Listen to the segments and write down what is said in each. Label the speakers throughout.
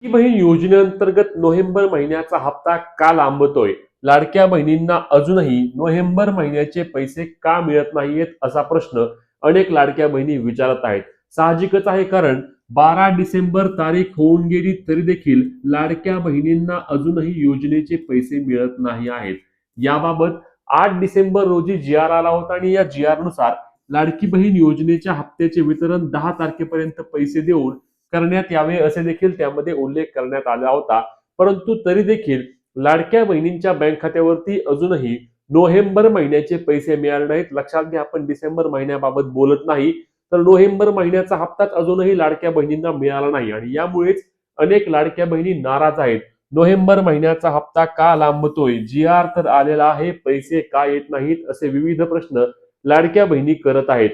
Speaker 1: लाडकी बहीण योजनेअंतर्गत नोव्हेंबर महिन्याचा हप्ता का लांबतोय? लाडक्या बहिणींना अजूनही नोव्हेंबर महिन्याचे पैसे का मिळत नाहीयेत असा प्रश्न अनेक लाडक्या बहिणी विचारत आहेत. साहजिकच आहे, कारण 12 डिसेंबर तारीख होऊन गेली तरी देखील लाडक्या बहिणींना अजूनही योजनेचे पैसे मिळत नाही आहेत. याबाबत 8 डिसेंबर रोजी जी आर आला होता आणि या जी आर नुसार लाडकी बहीण योजनेच्या हप्त्याचे वितरण 10 तारखेपर्यंत पैसे देऊन करण्यात यावे असे देखील त्यामध्ये उल्लेख करण्यात आला होता. परंतु तरी देखील लाडक्या बहिणींच्या बँक खात्यावरती अजूनही नोव्हेंबर महिन्याचे पैसे मिळाले नाहीत. लक्षात घ्या, आपण डिसेंबर महिन्याबाबत बोलत नाही, तर नोव्हेंबर महिन्याचा हप्ताच अजूनही लाडक्या बहिणींना मिळाला नाही आणि यामुळेच अनेक लाडक्या बहिणी नाराज आहेत. नोव्हेंबर महिन्याचा हप्ता का लांबतोय? जी आर तर आलेला आहे, पैसे का येत नाहीत, असे विविध प्रश्न लाडक्या बहिणी करत आहेत.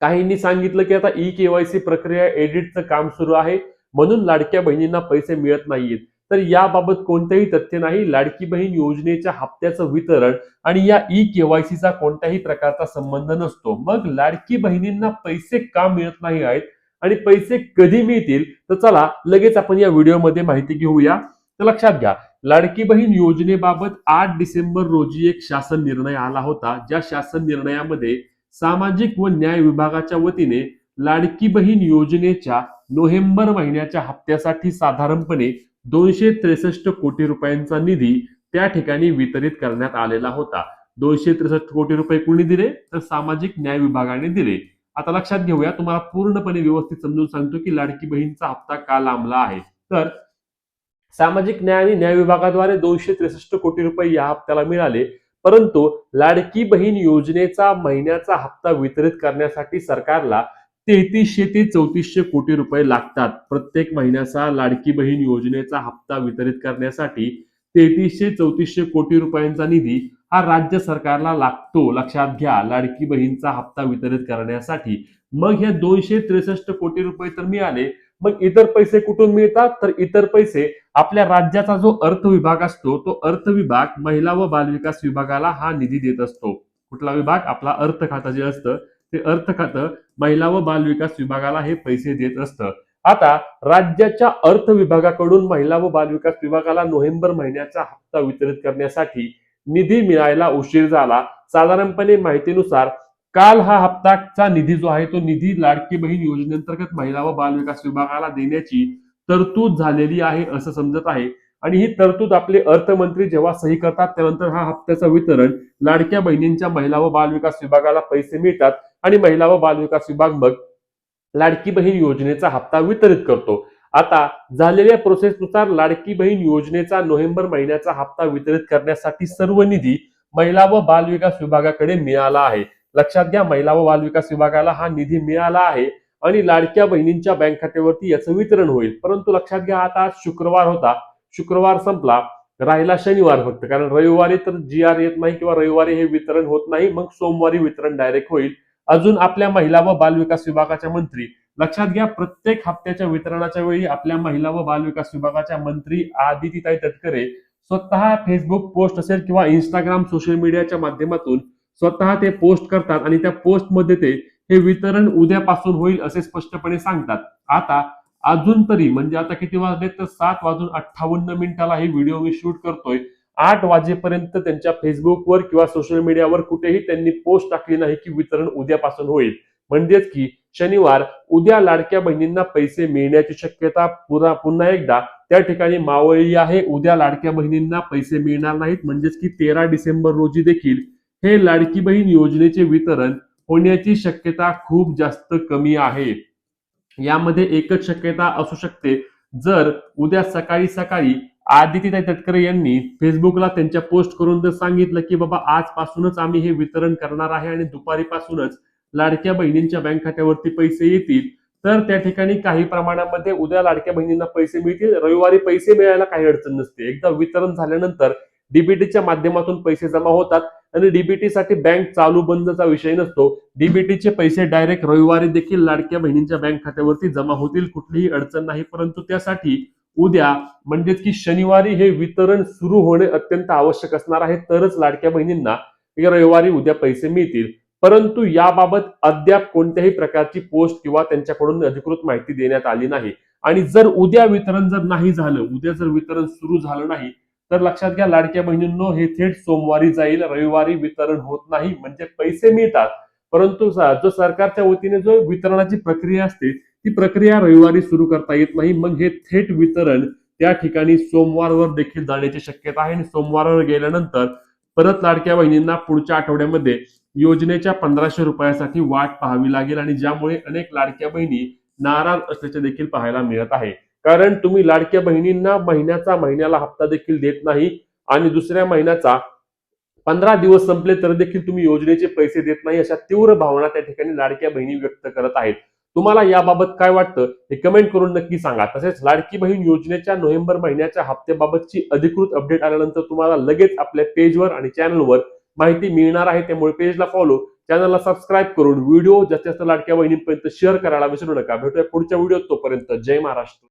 Speaker 1: काहींनी सांगितलं की आता ई-केवायसी प्रक्रिया एडिटचं काम सुरू आहे, म्हणून लाडक्या बहिणींना पैसे मिळत नाहीयेत. तर याबाबत कोणतेही तथ्य नाही. लाडकी बहीण योजनेच्या हप्त्याचं वितरण आणि या ई-केवायसीचा कोणत्याही प्रकारचा संबंध नसतो. मग लाडकी बहिणींना पैसे का मिळत नाही आहेत आणि पैसे कधी मिळतील? तर चला लगेच आपण या व्हिडिओमध्ये माहिती घेऊया. तर लक्षात घ्या, लाडकी बहीण योजनेबाबत 8 डिसेंबर रोजी एक शासन निर्णय आला होता. ज्या शासन निर्णयामध्ये सामाजिक व न्याय विभागाच्या वतीने लाडकी बहीण योजनेच्या नोव्हेंबर महिन्याच्या हप्त्यासाठी साधारणपणे 263 कोटी रुपयांचा निधी त्या ठिकाणी वितरित करण्यात आलेला होता. 263 कोटी रुपये कुणी दिले? तर सामाजिक न्याय विभागाने दिले. आता लक्षात घेऊया, तुम्हाला पूर्णपणे व्यवस्थित समजून सांगतो की लाडकी बहीणचा हप्ता का लांबला आहे. तर सामाजिक न्याय आणि न्याय विभागाद्वारे 263 कोटी रुपये या हप्त्याला मिळाले. परंतु लाडकी बहीण योजनेचा महिन्याचा हप्ता वितरित करण्यासाठी सरकारला 3300 ते 3400 कोटी रुपये लागतात. प्रत्येक महिन्याचा लाडकी बहीण योजनेचा हप्ता वितरित करण्यासाठी 3300-3400 कोटी रुपयांचा निधी हा राज्य सरकारला लागतो. लक्षात घ्या, लाडकी बहीणचा हप्ता वितरित करण्यासाठी. मग हे 263 कोटी रुपये तर मिळाले, मग इतर पैसे कुठून मिळतात? तर इतर पैसे आपल्या राज्याचा जो अर्थ विभाग असतो, तो अर्थ विभाग महिला व बालविकास विभागाला हा निधी देत असतो. कुठला विभाग? आपला अर्थ खातं जे असतं ते अर्थ खातं महिला व बालविकास विभागाला हे पैसे देत असतं. आता राज्याच्या अर्थ विभागाकडून महिला व बालविकास विभागाला नोव्हेंबर महिन्याचा हप्ता वितरित करण्यासाठी निधी मिळायला उशीर झाला. साधारणपणे माहितीनुसार काल हा हप्ताचा निधी जो आहे तो निधी लाडकी बहीण योजनेअंतर्गत महिला व बालविकास विभागाला देण्याची तरतूद झालेली आहे असं समजत आहे. आणि ही तरतूद आपले अर्थमंत्री जेव्हा सही करतात त्यानंतर हा हप्त्याचं वितरण लाडक्या बहिणींच्या महिला व बालविकास विभागाला पैसे मिळतात आणि महिला व बालविकास विभाग मग लाडकी बहीण योजनेचा हप्ता वितरित करतो. आता झालेल्या प्रोसेसनुसार लाडकी बहीण योजनेचा नोव्हेंबर महिन्याचा हप्ता वितरित करण्यासाठी सर्व निधी महिला व बालविकास विभागाकडे मिळाला आहे. लक्षात घ्या, महिला व बालविकास विभागाला हा निधी मिळाला आहे आणि लाडक्या बहिणींच्या बँक खात्यावरती याचं वितरण होईल. परंतु लक्षात घ्या, आता आज शुक्रवार होता, शुक्रवार संपला, राहिला शनिवार फक्त, कारण रविवारी तर जी-आर येत नाही किंवा रविवारी हे वितरण होत नाही. मग सोमवारी वितरण डायरेक्ट होईल. अजून आपल्या महिला व बालविकास विभागाच्या मंत्री, लक्षात घ्या, प्रत्येक हप्त्याच्या वितरणाच्या वेळी आपल्या महिला व बालविकास विभागाच्या मंत्री आदितीताई तटकरे स्वतः फेसबुक पोस्ट असेल किंवा इंस्टाग्राम सोशल मीडियाच्या माध्यमातून स्वतः ते पोस्ट करतात आणि त्या पोस्टमध्ये ते हे वितरण उद्यापासून होईल असे स्पष्टपणे सांगतात. आता अजून तरी म्हणजे आता किती वाजले? तर 7:58 ही व्हिडिओ मी शूट करतोय. 8 वाजेपर्यंत त्यांच्या फेसबुकवर किंवा सोशल मीडियावर कुठेही त्यांनी पोस्ट टाकली नाही की वितरण उद्यापासून होईल. म्हणजेच की शनिवार उद्या लाडक्या बहिणींना पैसे मिळण्याची शक्यता पुन्हा एकदा त्या ठिकाणी मावळली आहे. उद्या लाडक्या बहिणींना पैसे मिळणार नाहीत. म्हणजेच की 13 डिसेंबर रोजी देखील हे लाडकी बहीण योजनेचे वितरण होण्याची शक्यता खूप जास्त कमी आहे. यामध्ये एकच शक्यता असू शकते, जर उद्या सकाळी सकाळी आदितीताई तटकरे यांनी फेसबुकला त्यांच्या पोस्ट करून जर सांगितलं की बाबा आजपासूनच आम्ही हे वितरण करणार आहे आणि दुपारीपासूनच लाडक्या बहिणींच्या बँक खात्यावरती पैसे येतील, तर त्या ठिकाणी काही प्रमाणामध्ये उद्या लाडक्या बहिणींना पैसे मिळतील. रविवारी पैसे मिळायला काही अडचण नसते. एकदा वितरण झाल्यानंतर डीबीटीच्या माध्यमातून पैसे जमा होतात आणि डीबीटी साठी बँक चालू बंदचा विषय नसतो. डीबीटीचे पैसे डायरेक्ट रविवारी देखील लाडक्या बहिणींच्या बँक खात्यावरती जमा होतील, कुठलीही अडचण नाही. परंतु त्यासाठी उद्या म्हणजेच की शनिवारी हे वितरण सुरू होणे अत्यंत आवश्यक असणार आहे, तरच लाडक्या बहिणींना रविवारी उद्या पैसे मिळतील. परंतु याबाबत अद्याप कोणत्याही प्रकारची पोस्ट किंवा त्यांच्याकडून अधिकृत माहिती देण्यात आली नाही. आणि जर उद्या वितरण जर नाही झालं, उद्या जर वितरण सुरू झालं नाही, तर लक्षात घ्या लाडक्या बहिणींनो, हे थेट सोमवारी जाईल, रविवारी वितरण होत नाही. म्हणजे पैसे मिळतात, परंतु जो सरकारच्या वतीने जो वितरणाची प्रक्रिया असते ती प्रक्रिया रविवारी सुरू करता येत नाही. मग हे थेट वितरण त्या ठिकाणी सोमवारवर देखील जाण्याची शक्यता आहे आणि सोमवारवर गेल्यानंतर परत लाडक्या बहिणींना पुढच्या आठवड्यामध्ये योजनेच्या 1500 रुपयासाठी वाट पाहावी लागेल आणि ज्यामुळे अनेक लाडक्या बहिणी नाराज असल्याचे देखील पाहायला मिळत आहे. कारण तुम्ही लाडक्या बहिणींना महिन्याला हप्ता देखील देत नाही आणि दुसऱ्या महिन्याचा 15 दिवस संपले तर देखील तुम्ही योजनेचे पैसे देत नाही, अशा तीव्र भावना त्या ठिकाणी लाडक्या बहिणी व्यक्त करत आहेत. तुम्हाला याबाबत काय वाटतं हे कमेंट करून नक्की सांगा. तसेच लाडकी बहीण योजनेच्या नोव्हेंबर महिन्याच्या हप्त्याबाबतची अधिकृत अपडेट आल्यानंतर तुम्हाला लगेच आपल्या पेजवर आणि चॅनलवर माहिती मिळणार आहे. त्यामुळे पेजला फॉलो, चॅनलला सबस्क्राईब करून व्हिडिओ जास्तीत जास्त लाडक्या बहिणींपर्यंत शेअर करायला विसरू नका. भेटूया पुढच्या व्हिडिओत, तोपर्यंत जय महाराष्ट्र.